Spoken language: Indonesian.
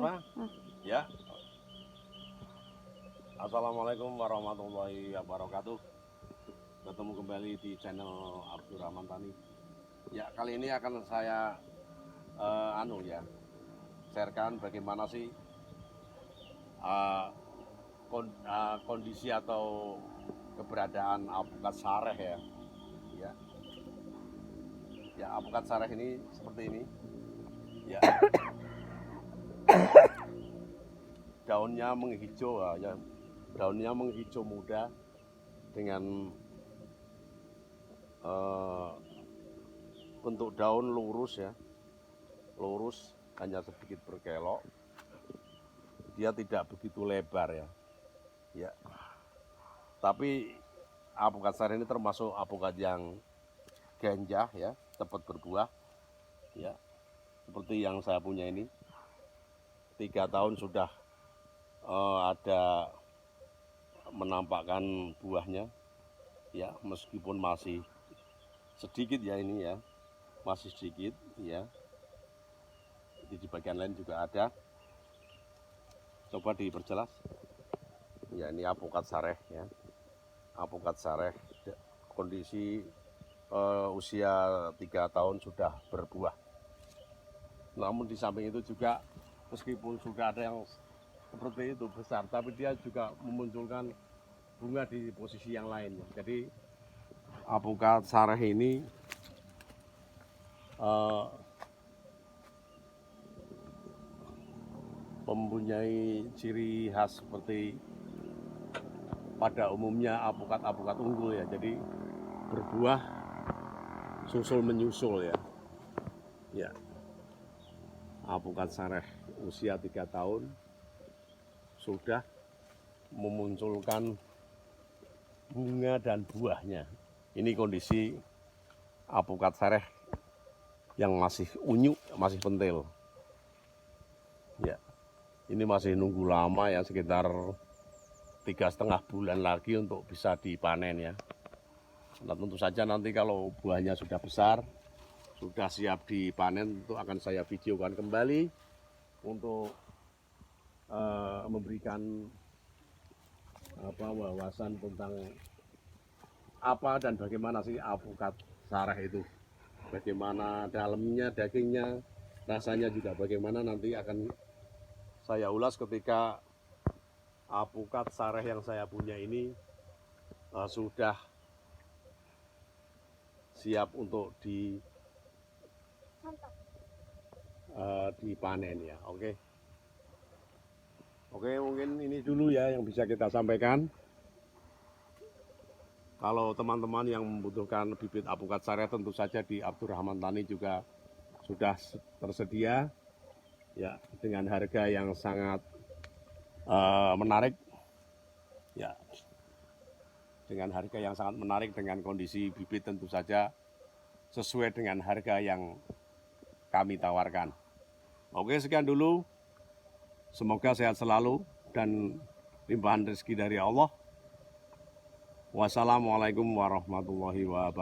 apa? Ya. Assalamualaikum warahmatullahi wabarakatuh. Ketemu kembali di channel Abdurrahman Tani. Ya, kali ini akan saya sharekan bagaimana sih kondisi atau keberadaan alpukat sareh ya. Ya, alpukat sareh ini seperti ini. Ya. Daunnya menghijau ya. Daunnya menghijau muda dengan bentuk daun lurus ya. Lurus, hanya sedikit berkelok. Dia tidak begitu lebar ya. Ya. Tapi alpukat sareh ini termasuk alpukat yang ganja ya, cepat berbuah. Ya. Seperti yang saya punya ini. 3 tahun sudah ada menampakkan buahnya ya, meskipun masih sedikit ya ini ya, masih sedikit ya. Jadi di bagian lain juga ada. Coba diperjelas ya, ini alpukat sareh ya, alpukat sareh kondisi usia 3 tahun sudah berbuah. Namun di samping itu juga meskipun sudah ada yang seperti itu besar, tapi dia juga memunculkan bunga di posisi yang lain. Jadi alpukat sareh ini mempunyai ciri khas seperti pada umumnya alpukat unggul ya. Jadi berbuah susul menyusul ya. Ya. Alpukat sareh usia 3 tahun sudah memunculkan bunga dan buahnya. Ini kondisi alpukat sareh yang masih unyu, masih pentil. Ya, ini masih nunggu lama ya, sekitar 3,5 bulan lagi untuk bisa dipanen ya. Nah, tentu saja nanti kalau buahnya sudah besar, sudah siap dipanen, itu akan saya videokan kembali untuk memberikan wawasan tentang apa dan bagaimana sih alpukat sareh itu, bagaimana dalamnya, dagingnya, rasanya juga bagaimana, nanti akan saya ulas ketika alpukat sareh yang saya punya ini sudah siap untuk dipanen ya. Oke, mungkin ini dulu ya yang bisa kita sampaikan. Kalau teman-teman yang membutuhkan bibit alpukat sareh, tentu saja di Abdurrahman Tani juga sudah tersedia ya, dengan harga yang sangat menarik ya, dengan harga yang sangat menarik, dengan kondisi bibit tentu saja sesuai dengan harga yang kami tawarkan. Oke, sekian dulu. Semoga sehat selalu dan limpahan rezeki dari Allah. Wassalamualaikum warahmatullahi wabarakatuh.